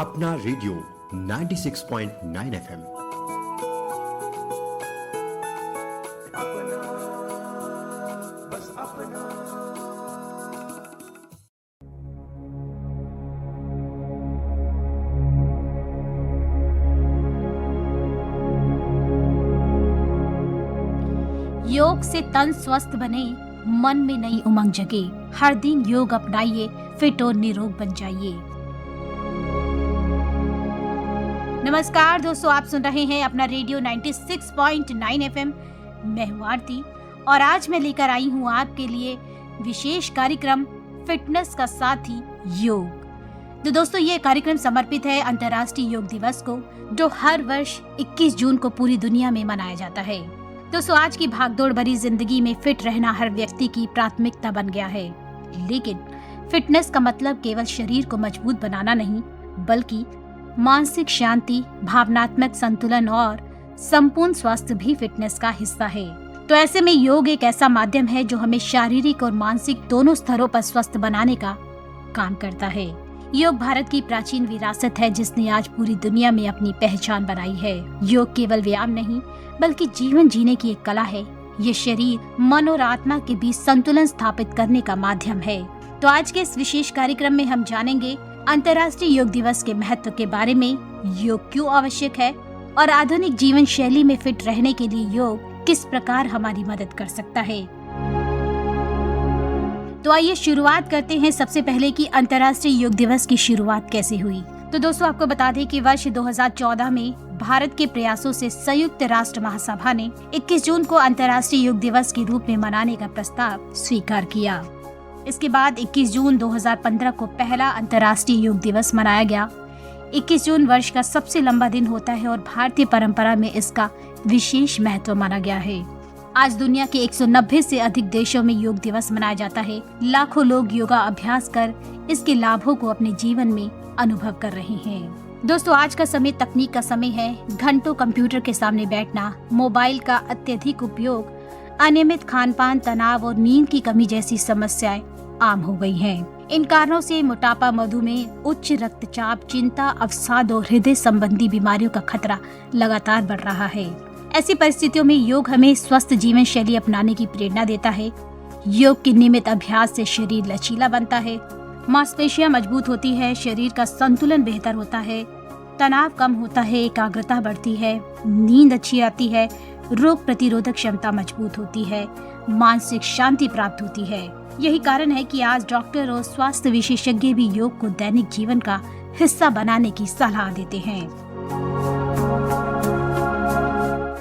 अपना radio 96.9 FM. योग से तन स्वस्थ बने, मन में नई उमंग जगे। हर दिन योग अपनाइए, फिट और निरोग बन जाइए। नमस्कार दोस्तों, आप सुन रहे हैं अपना रेडियो 96.9 एफएम। मैं हूं आरती और आज मैं लेकर आई हूं आपके लिए विशेष कार्यक्रम फिटनेस का साथी योग। तो दोस्तों, ये कार्यक्रम समर्पित है अंतर्राष्ट्रीय योग दिवस को, जो हर वर्ष 21 जून को पूरी दुनिया में मनाया जाता है। दोस्तों, आज की भागदौड़ भरी जिंदगी में फिट रहना हर व्यक्ति की प्राथमिकता बन गया है। लेकिन फिटनेस का मतलब केवल शरीर को मजबूत बनाना नहीं, बल्कि मानसिक शांति, भावनात्मक संतुलन और संपूर्ण स्वास्थ्य भी फिटनेस का हिस्सा है। तो ऐसे में योग एक ऐसा माध्यम है जो हमें शारीरिक और मानसिक दोनों स्तरों पर स्वस्थ बनाने का काम करता है। योग भारत की प्राचीन विरासत है, जिसने आज पूरी दुनिया में अपनी पहचान बनाई है। योग केवल व्यायाम नहीं, बल्कि जीवन जीने की एक कला है। ये शरीर, मन और आत्मा के बीच संतुलन स्थापित करने का माध्यम है। तो आज के इस विशेष कार्यक्रम में हम जानेंगे अंतर्राष्ट्रीय योग दिवस के महत्व के बारे में, योग क्यों आवश्यक है और आधुनिक जीवन शैली में फिट रहने के लिए योग किस प्रकार हमारी मदद कर सकता है। तो आइए शुरुआत करते हैं सबसे पहले कि अंतर्राष्ट्रीय योग दिवस की शुरुआत कैसे हुई। तो दोस्तों, आपको बता दें कि वर्ष 2014 में भारत के प्रयासों से संयुक्त राष्ट्र महासभा ने 21 जून को अंतर्राष्ट्रीय योग दिवस के रूप में मनाने का प्रस्ताव स्वीकार किया। इसके बाद 21 जून 2015 को पहला अंतर्राष्ट्रीय योग दिवस मनाया गया। 21 जून वर्ष का सबसे लंबा दिन होता है और भारतीय परंपरा में इसका विशेष महत्व माना गया है। आज दुनिया के 190 से अधिक देशों में योग दिवस मनाया जाता है। लाखों लोग योगा अभ्यास कर इसके लाभों को अपने जीवन में अनुभव कर रहे हैं। दोस्तों, आज का समय तकनीक का समय है। घंटों कंप्यूटर के सामने बैठना, मोबाइल का अत्यधिक उपयोग, अनियमित खान-पान, तनाव और नींद की कमी जैसी समस्याएं आम हो गई हैं। इन कारणों से मोटापा, मधुमेह, उच्च रक्तचाप, चिंता, अवसाद और हृदय संबंधी बीमारियों का खतरा लगातार बढ़ रहा है। ऐसी परिस्थितियों में योग हमें स्वस्थ जीवन शैली अपनाने की प्रेरणा देता है। योग के नियमित अभ्यास से शरीर लचीला बनता है, मांसपेशियां मजबूत होती है, शरीर का संतुलन बेहतर होता है, तनाव कम होता है, एकाग्रता बढ़ती है, नींद अच्छी आती है, रोग प्रतिरोधक क्षमता मजबूत होती है, मानसिक शांति प्राप्त होती है। यही कारण है कि आज डॉक्टर और स्वास्थ्य विशेषज्ञ भी योग को दैनिक जीवन का हिस्सा बनाने की सलाह देते हैं।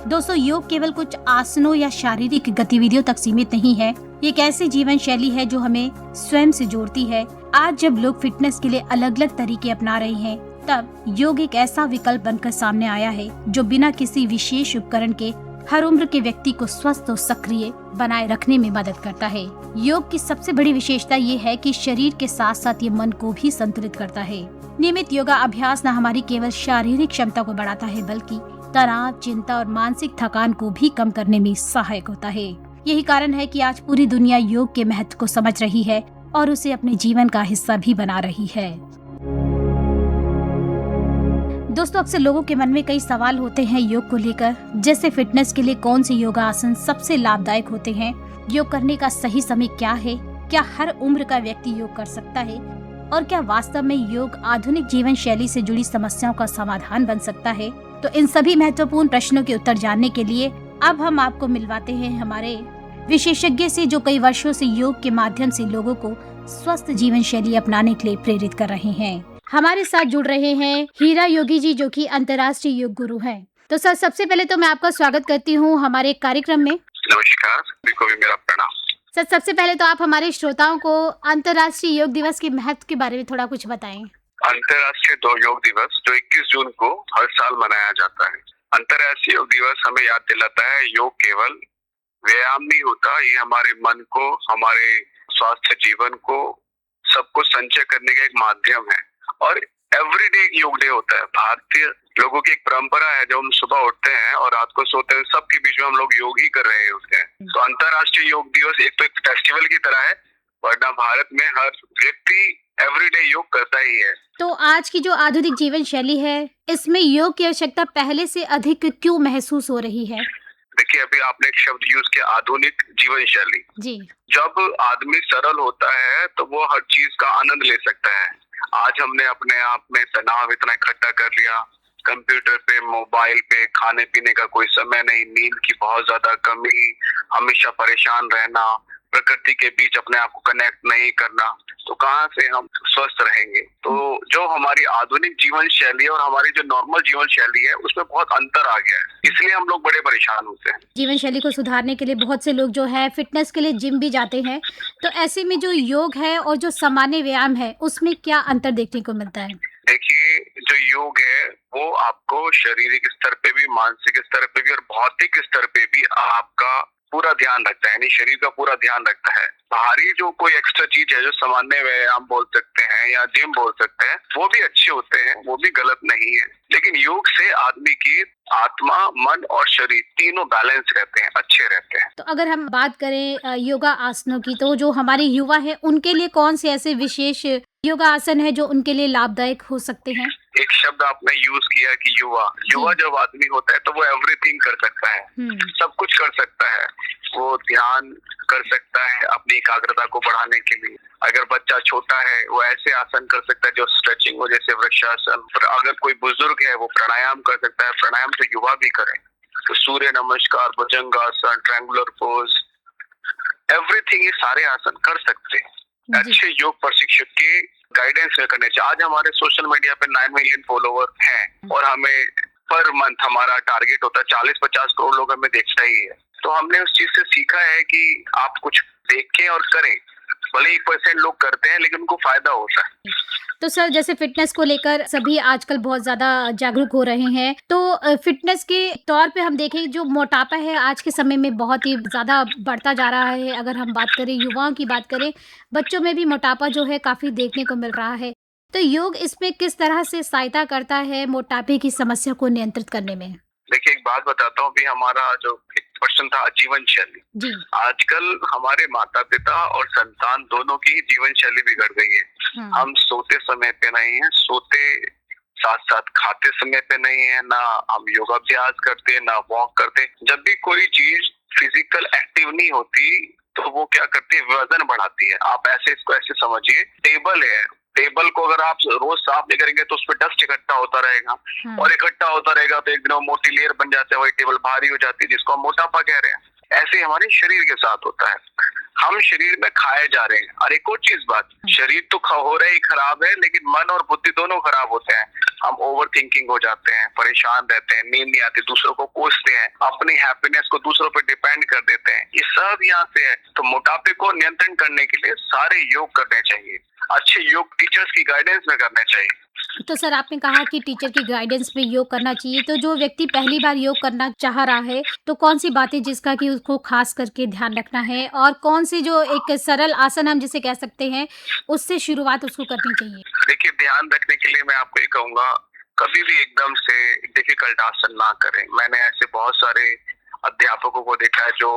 दोस्तों, योग केवल कुछ आसनों या शारीरिक गतिविधियों तक सीमित नहीं है। ये एक ऐसी जीवन शैली है जो हमें स्वयं से जोड़ती है। आज जब लोग फिटनेस के लिए अलग अलग तरीके अपना रहे हैं, तब योग एक ऐसा विकल्प बनकर सामने आया है जो बिना किसी विशेष उपकरण के हर उम्र के व्यक्ति को स्वस्थ और सक्रिय बनाए रखने में मदद करता है। योग की सबसे बड़ी विशेषता ये है कि शरीर के साथ साथ ये मन को भी संतुलित करता है। नियमित योगा अभ्यास न हमारी केवल शारीरिक क्षमता को बढ़ाता है, बल्कि तनाव, चिंता और मानसिक थकान को भी कम करने में सहायक होता है। यही कारण है कि आज पूरी दुनिया योग के महत्व को समझ रही है और उसे अपने जीवन का हिस्सा भी बना रही है। दोस्तों, अक्सर लोगों के मन में कई सवाल होते हैं योग को लेकर, जैसे फिटनेस के लिए कौन से योगा आसन सबसे लाभदायक होते हैं, योग करने का सही समय क्या है, क्या हर उम्र का व्यक्ति योग कर सकता है और क्या वास्तव में योग आधुनिक जीवन शैली से जुड़ी समस्याओं का समाधान बन सकता है। तो इन सभी महत्वपूर्ण प्रश्नों के उत्तर जानने के लिए अब हम आपको मिलवाते हैं हमारे विशेषज्ञ से, जो कई वर्षों से योग के माध्यम से लोगों को स्वस्थ जीवन शैली अपनाने के लिए प्रेरित कर रहे हैं। हमारे साथ जुड़ रहे हैं हीरा योगी जी, जो कि अंतर्राष्ट्रीय योग गुरु हैं। तो सर, सबसे पहले तो मैं आपका स्वागत करती हूँ हमारे कार्यक्रम में। नमस्कार, सभी को भी मेरा प्रणाम। सर, सबसे पहले तो आप हमारे श्रोताओं को अंतर्राष्ट्रीय योग दिवस के महत्व के बारे में थोड़ा कुछ बताएं। अंतर्राष्ट्रीय योग दिवस जो 21 जून को हर साल मनाया जाता है। अंतर्राष्ट्रीय योग दिवस हमें याद दिलाता है योग केवल व्यायाम नहीं होता, ये हमारे मन को, हमारे स्वास्थ्य जीवन को, सब कुछ संचय करने का एक माध्यम है। और एवरीडे एक योग डे होता है। भारतीय लोगों की एक परंपरा है, जब हम सुबह उठते हैं और रात को सोते हैं, सबके बीच में हम लोग योग ही कर रहे हैं उसके। तो अंतर्राष्ट्रीय योग दिवस एक तो एक फेस्टिवल की तरह है, वरना भारत में हर व्यक्ति एवरीडे योग करता ही है। तो आज की जो आधुनिक जीवन शैली है, इसमें योग की आवश्यकता पहले से अधिक क्यों महसूस हो रही है? देखिए, अभी आपने एक शब्द यूज किया, आधुनिक जीवन शैली। जी। जब आदमी सरल होता है तो वो हर चीज का आनंद ले सकता है। आज हमने अपने आप में तनाव इतना इकट्ठा कर लिया, कंप्यूटर पे, मोबाइल पे, खाने पीने का कोई समय नहीं, नींद की बहुत ज्यादा कमी, हमेशा परेशान रहना, प्रकृति के बीच अपने आप को कनेक्ट नहीं करना, तो कहाँ से हम स्वस्थ रहेंगे? तो जो हमारी आधुनिक जीवन शैली है और हमारी जो नॉर्मल जीवन शैली है उसमें बहुत अंतर आ गया है, इसलिए हम लोग बड़े परेशान होते हैं। जीवन शैली को सुधारने के लिए बहुत से लोग जो है फिटनेस के लिए जिम भी जाते हैं, तो ऐसे में जो योग है और जो सामान्य व्यायाम है उसमें क्या अंतर देखने को मिलता है? देखिए, जो योग है वो आपको शारीरिक स्तर पे भी, मानसिक स्तर पे भी और भौतिक स्तर पे भी आपका पूरा ध्यान रखता है, यानी शरीर का पूरा ध्यान रखता है। बाहरी जो कोई एक्स्ट्रा चीज है, जो सामान्य व्यायाम बोल सकते हैं या जिम बोल सकते हैं, वो भी अच्छे होते हैं, वो भी गलत नहीं है, लेकिन योग से आदमी की आत्मा, मन और शरीर तीनों बैलेंस रहते हैं, अच्छे रहते हैं। तो अगर हम बात करें योगा आसनों की, तो जो हमारे युवा है उनके लिए कौन से ऐसे विशेष योगा आसन है जो उनके लिए लाभदायक हो सकते हैं? एक शब्द आपने यूज किया कि युवा जब आदमी होता है तो वो एवरीथिंग कर सकता है, सब कुछ कर सकता है। वो ध्यान कर सकता है अपनी एकाग्रता को बढ़ाने के लिए। अगर बच्चा छोटा है वो ऐसे आसन कर सकता है जो स्ट्रेचिंग हो, जैसे वृक्षासन। अगर कोई बुजुर्ग है वो प्राणायाम कर सकता है, प्राणायाम तो युवा भी करें, तो सूर्य नमस्कार, भुजंगासन, ट्रायंगुलर पोज, एवरीथिंग, ये सारे आसन कर सकते हैं। अच्छे योग प्रशिक्षक के गाइडेंस में करने चाहिए। आज हमारे सोशल मीडिया पे 9 मिलियन फॉलोवर हैं और हमें पर मंथ हमारा टारगेट होता है 40-50 करोड़ लोग हमें देखता ही है। तो हमने उस चीज से सीखा है कि आप कुछ देखें और करें, भले 1% लोग करते हैं लेकिन उनको फायदा होता है। तो सर, जैसे फिटनेस को लेकर सभी आजकल बहुत ज्यादा जागरूक हो रहे हैं, तो फिटनेस के तौर पे हम देखें, जो मोटापा है आज के समय में बहुत ही ज्यादा बढ़ता जा रहा है। अगर हम बात करें, युवाओं की बात करें, बच्चों में भी मोटापा जो है काफी देखने को मिल रहा है। तो योग इसमें किस तरह से सहायता करता है मोटापे की समस्या को नियंत्रित करने में? देखिए, एक बात बताता हूँ, अभी हमारा जो एक क्वेश्चन था जीवन शैली, आजकल हमारे माता पिता और संतान दोनों की जीवन शैली बिगड़ गई है। हम सोते समय पे नहीं है, सोते साथ साथ खाते समय पे नहीं है, ना हम योगाभ्यास करते, ना वॉक करते। जब भी कोई चीज फिजिकल एक्टिव नहीं होती तो वो क्या करती है, वजन बढ़ाती है। आप ऐसे इसको ऐसे समझिए, टेबल है, टेबल को अगर आप रोज साफ नहीं करेंगे तो उसपे डस्ट इकट्ठा होता रहेगा और इकट्ठा होता रहेगा तो एक दिन वो मोटी लेयर बन जाता है, वही टेबल भारी हो जाती है, जिसको हम मोटापा कह रहे हैं। ऐसे हमारे शरीर के साथ होता है, हम शरीर में खाए जा रहे हैं। और एक और चीज बात, शरीर तो हो रहा ही खराब है, लेकिन मन और बुद्धि दोनों खराब होते हैं। हम ओवर थिंकिंग हो जाते हैं, परेशान रहते हैं, नींद नहीं आती, दूसरों को कोसते हैं, अपनी हैप्पीनेस को दूसरों पर डिपेंड कर देते हैं। ये सब यहाँ से है। तो मोटापे को नियंत्रण करने के लिए सारे योग करने चाहिए, अच्छे योग टीचर्स की गाइडेंस में करने चाहिए। तो सर, आपने कहा कि टीचर की गाइडेंस में योग करना चाहिए, तो जो व्यक्ति पहली बार योग करना चाह रहा है, तो कौन सी बातें जिसका कि उसको खास करके ध्यान रखना है, और कौन सी जो एक सरल आसन हम जिसे कह सकते हैं उससे शुरुआत उसको करनी चाहिए? देखिए, ध्यान रखने के लिए मैं आपको ये कहूँगा, कभी भी एकदम से डिफिकल्ट आसन ना करें। मैंने ऐसे बहुत सारे अध्यापकों को देखा है जो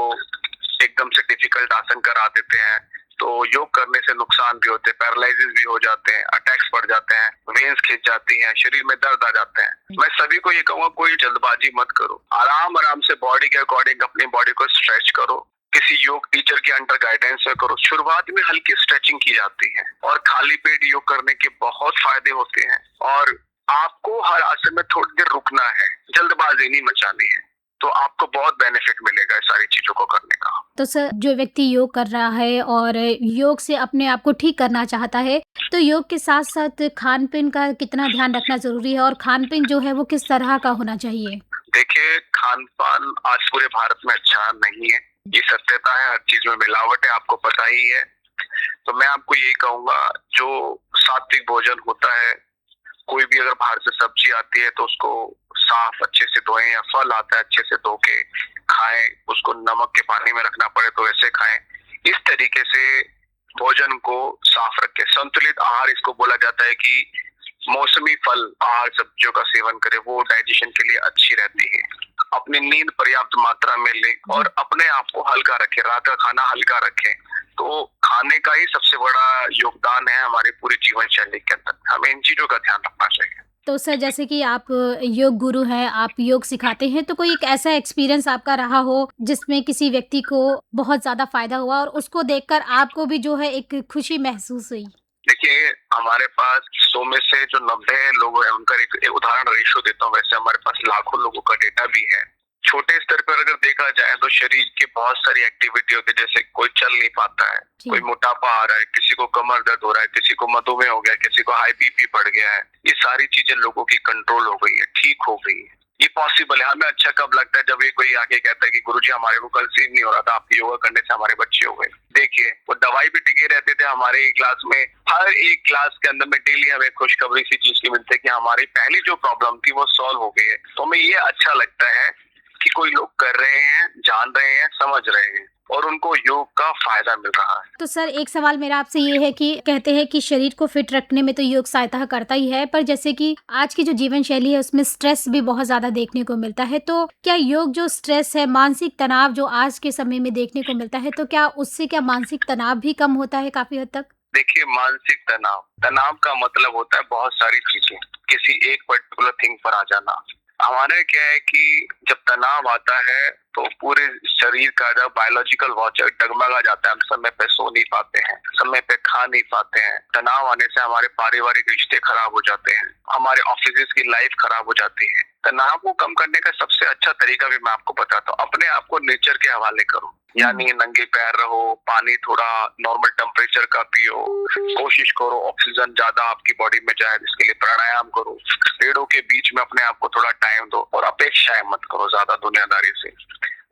एकदम से डिफिकल्ट आसन करा देते हैं, तो योग करने से नुकसान भी होते हैं, पैरालिसिस भी हो जाते हैं, अटैक्स बढ़ जाते हैं, वेन्स खिंच जाती हैं, शरीर में दर्द आ जाते हैं। मैं सभी को ये कहूँगा, कोई जल्दबाजी मत करो, आराम आराम से बॉडी के अकॉर्डिंग अपनी बॉडी को स्ट्रेच करो, किसी योग टीचर के अंडर गाइडेंस में करो। शुरुआत में हल्की स्ट्रेचिंग की जाती है और खाली पेट योग करने के बहुत फायदे होते हैं। और आपको हर आसन में थोड़ी देर रुकना है, जल्दबाजी नहीं मचानी है, तो आपको बहुत बेनिफिट मिलेगा इस सारी चीजों को करने का। तो सर, जो व्यक्ति योग कर रहा है और योग से अपने आप को ठीक करना चाहता है, तो योग के साथ साथ खान पीन का कितना ध्यान रखना जरूरी है, और खान पीन जो है वो किस तरह का होना चाहिए? देखिए, खान पान आज पूरे भारत में अच्छा नहीं है, ये सत्यता है, हर चीज में मिलावट है, आपको पता ही है। तो मैं आपको यही कहूंगा, जो सात्विक भोजन होता है, कोई भी अगर बाहर से सब्जी आती है तो उसको साफ अच्छे से धोएं, या फल आता है अच्छे से धो के खाएं, उसको नमक के पानी में रखना पड़े तो वैसे खाएं। इस तरीके से भोजन को साफ रखें। संतुलित आहार इसको बोला जाता है कि मौसमी फल, आहार, सब्जियों का सेवन करें, वो डाइजेशन के लिए अच्छी रहती है। अपनी नींद पर्याप्त मात्रा में लें और अपने आप को हल्का रखें, रात का खाना हल्का रखें। तो खाने का ही सबसे बड़ा योगदान है हमारे पूरे जीवन जीवन शैली के अंदर हमें इन चीजों का ध्यान रखना चाहिए। तो सर जैसे कि आप योग गुरु हैं, आप योग सिखाते हैं, तो कोई एक ऐसा एक्सपीरियंस आपका रहा हो जिसमें किसी व्यक्ति को बहुत ज्यादा फायदा हुआ और उसको देखकर आपको भी जो है एक खुशी महसूस हुई? देखिए, हमारे पास 100 में से जो 90 लोग हैं उनका एक उदाहरण रेशो देता हूँ। वैसे हमारे पास लाखों लोगों का डेटा भी है। छोटे स्तर पर अगर देखा जाए तो शरीर की बहुत सारी एक्टिविटी होती है, जैसे कोई चल नहीं पाता है, कोई मोटापा आ रहा है, किसी को कमर दर्द हो रहा है, किसी को मधुमेह हो गया, किसी को हाई बीपी बढ़ गया है। ये सारी चीजें लोगों की कंट्रोल हो गई है, ठीक हो गई है। ये पॉसिबल है। हमें अच्छा कब लगता है? जब ये कोई आके कहता है कि गुरुजी हमारे को कल सीन नहीं हो रहा था, आपके योगा करने से हमारे बच्चे हो गए। देखिए, वो दवाई भी टिके रहते थे हमारे ही क्लास में। हर एक क्लास के अंदर में डेली हमें खुशखबरी सी चीज की मिलती है कि हमारी पहली जो प्रॉब्लम थी वो सॉल्व हो गई है। तो हमें ये अच्छा लगता है कि कोई लोग कर रहे हैं, जान रहे हैं, समझ रहे हैं और उनको योग का फायदा मिल रहा है। तो सर एक सवाल मेरा आपसे ये है कि कहते हैं कि शरीर को फिट रखने में तो योग सहायता करता ही है, पर जैसे कि आज की जो जीवन शैली है उसमें स्ट्रेस भी बहुत ज्यादा देखने को मिलता है, तो क्या योग जो स्ट्रेस है, मानसिक तनाव जो आज के समय में देखने को मिलता है, तो क्या उससे क्या मानसिक तनाव भी कम होता है काफी हद तक? देखिए, मानसिक तनाव का मतलब होता है बहुत सारी चीजें किसी एक पर्टिकुलर थिंग पर आ जाना। हमारा क्या है कि जब तनाव आता है तो पूरे शरीर का जो बायोलॉजिकल वॉच डगमगा जाता है। हम समय पे सो नहीं पाते हैं, समय पे खा नहीं पाते हैं। तनाव आने से हमारे पारिवारिक रिश्ते खराब हो जाते हैं, हमारे ऑफिस की लाइफ खराब हो जाती है। तनाव को कम करने का सबसे अच्छा तरीका भी मैं आपको बताता हूँ। अपने आप को नेचर के हवाले करो, यानी नंगे पैर रहो, पानी थोड़ा नॉर्मल टेम्परेचर का पियो, कोशिश करो ऑक्सीजन ज्यादा आपकी बॉडी में जाए, इसके लिए प्राणायाम करो, पेड़ों के बीच में अपने आप को थोड़ा टाइम दो और अपेक्षाएं मत करो ज्यादा दुनियादारी से।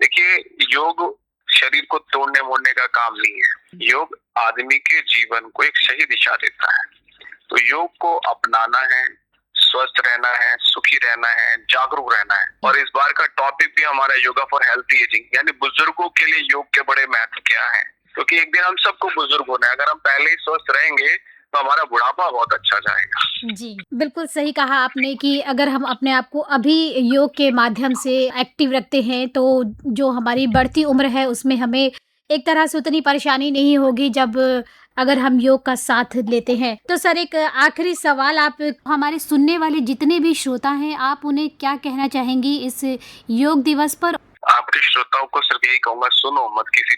देखिए, योग शरीर को तोड़ने मोड़ने का काम नहीं है। योग आदमी के जीवन को एक सही दिशा देता है। तो योग को अपनाना है, स्वस्थ रहना है, सुखी रहना है, जागरूक रहना है। और इस बार का टॉपिक भी हमारा योगा फॉर हेल्थी एजिंग, यानी बुजुर्गों के लिए योग के बड़े महत्व क्या है, क्योंकि एक दिन हम सबको बुजुर्ग होना है। अगर हम पहले ही स्वस्थ रहेंगे तो हमारा बुढ़ापा बहुत अच्छा जाएगा। जी, बिल्कुल सही कहा आपने कि अगर हम अपने आप को अभी योग के माध्यम से एक्टिव रखते हैं तो जो हमारी बढ़ती उम्र है उसमें हमें एक तरह से उतनी परेशानी नहीं होगी जब अगर हम योग का साथ लेते हैं। तो सर एक आखिरी सवाल, आप हमारे सुनने वाले जितने भी श्रोता हैं आप उन्हें क्या कहना चाहेंगी इस योग दिवस पर? आपके श्रोताओं को सिर्फ यही कहूंगा, सुनो मत किसी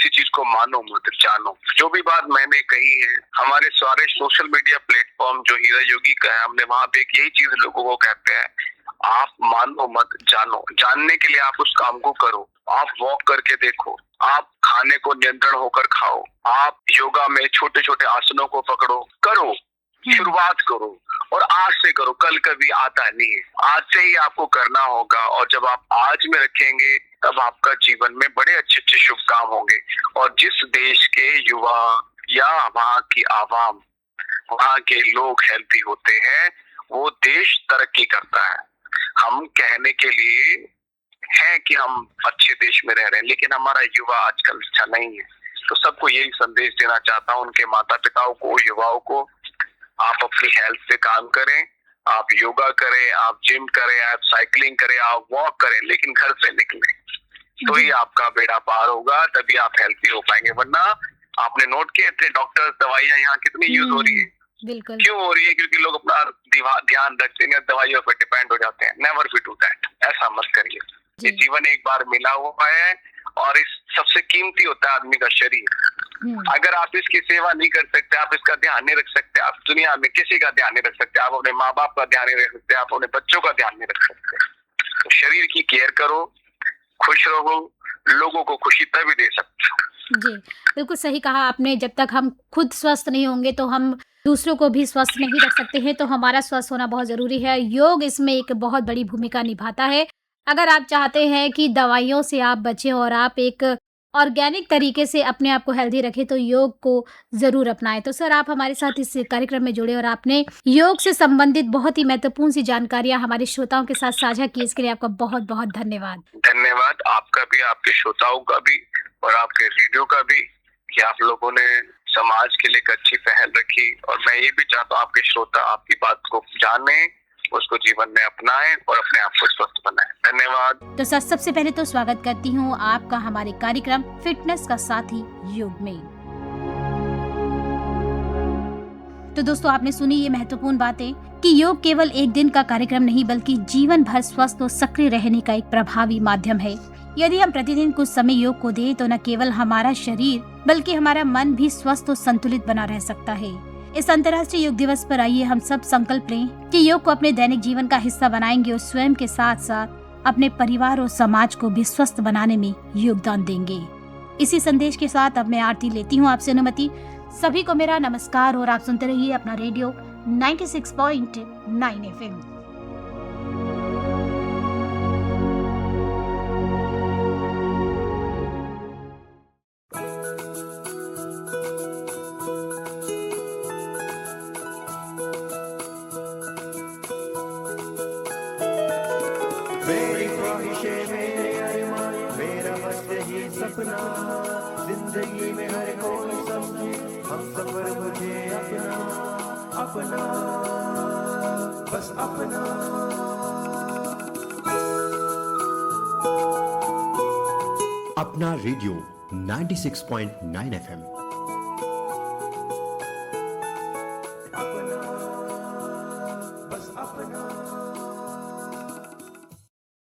चीज को मानो मत, जानो। जो भी बात मैंने कही है, हमारे सारे सोशल मीडिया प्लेटफॉर्म जो हीरा योगी का है, हमने वहाँ पे एक यही चीज लोगों को कहते हैं, आप मानो मत, जानो। जानने के लिए आप उस काम को करो, आप वॉक करके देखो, आप खाने को नियंत्रण होकर खाओ, आप योगा में छोटे छोटे आसनों को पकड़ो, करो, शुरुआत करो और आज से करो। कल कभी आता नहीं है, आज से ही आपको करना होगा। और जब आप आज में रखेंगे तब आपका जीवन में बड़े अच्छे अच्छे शुभ काम होंगे। और जिस देश के युवा या वहाँ की आवाम, वहाँ के लोग हेल्थी होते हैं, वो देश तरक्की करता है। हम कहने के लिए है कि हम अच्छे देश में रह रहे हैं, लेकिन हमारा युवा आजकल अच्छा नहीं है। तो सबको यही संदेश देना चाहता हूँ, उनके माता पिताओं को, युवाओं को, आप अपनी हेल्थ पे काम करें, आप योगा करें, आप जिम करें, आप साइकिलिंग करें, आप वॉक करें, लेकिन घर से निकलें तो ही आपका बेड़ा पार होगा, तभी आप हेल्थी हो पाएंगे। वरना आपने नोट किए थे डॉक्टर दवाइयां यहाँ कितनी यूज हो रही है? बिल्कुल। क्यों हो रही है? क्योंकि लोग अपना ध्यान रखते हैं, दवाइयों पर डिपेंड हो जाते हैं। नेवर बी डू दैट, ऐसा मत करिए। ये जीवन एक बार मिला हुआ है और इस सबसे कीमती होता है आदमी का शरीर। अगर आप इसकी सेवा नहीं कर सकते, आप इसका ध्यान नहीं रख सकते, आप दुनिया में किसी का ध्यान नहीं रख सकते, आप अपने माँ बाप का ध्यान नहीं रख सकते, आप अपने बच्चों का ध्यान नहीं रख सकते। तो शरीर की केयर करो, खुश रहो, लोगों को खुशी तभी दे सकते हो। जी, बिल्कुल सही कहा आपने। जब तक हम खुद स्वस्थ नहीं होंगे तो हम दूसरों को भी स्वस्थ नहीं रख सकते हैं, तो हमारा स्वस्थ होना बहुत ज़रूरी है। योग इसमें एक बहुत बड़ी भूमिका निभाता है। अगर आप चाहते हैं कि दवाइयों से आप बचें और आप एक ऑर्गेनिक तरीके से अपने आप को हेल्दी रखें तो योग को ज़रूर अपनाएं। तो सर आप हमारे साथ इस कार्यक्रम में जुड़े और आपने योग से संबंधित बहुत ही महत्वपूर्ण सी जानकारियां हमारे श्रोताओं के साथ साझा की, इसके लिए आपका बहुत बहुत धन्यवाद। धन्यवाद आपका भी, आपके श्रोताओं का भी और आपके रेडियो का भी कि आप लोगों ने समाज के लिए एक अच्छी पहल रखी। और मैं ये भी चाहता हूँ आपके श्रोता आपकी बात को जाने, उसको जीवन में अपनाएं और अपने आप को स्वस्थ बनाएं। धन्यवाद। तो सर सबसे पहले तो स्वागत करती हूँ आपका हमारे कार्यक्रम फिटनेस का साथी योग में। तो दोस्तों आपने सुनी ये महत्वपूर्ण बातें कि योग केवल एक दिन का कार्यक्रम नहीं बल्कि जीवन भर स्वस्थ और सक्रिय रहने का एक प्रभावी माध्यम है। यदि हम प्रतिदिन कुछ समय योग को दें तो न केवल हमारा शरीर बल्कि हमारा मन भी स्वस्थ और संतुलित बना रह सकता है। इस अंतर्राष्ट्रीय योग दिवस पर आइए हम सब संकल्प लें कि योग को अपने दैनिक जीवन का हिस्सा बनाएंगे और स्वयं के साथ साथ अपने परिवार और समाज को भी स्वस्थ बनाने में योगदान देंगे। इसी संदेश के साथ अब मैं आरती लेती हूँ आपसे अनुमति। सभी को मेरा नमस्कार और आप सुनते रहिए अपना रेडियो 96.9 FM। मेरी ख्वाहिशें मेरे अरमान मेरा बस यही सपना जिंदगी में हर कोई समझे हम सफर मुझे अपना अपना बस अपना। अपना रेडियो 96.9 FM। अपना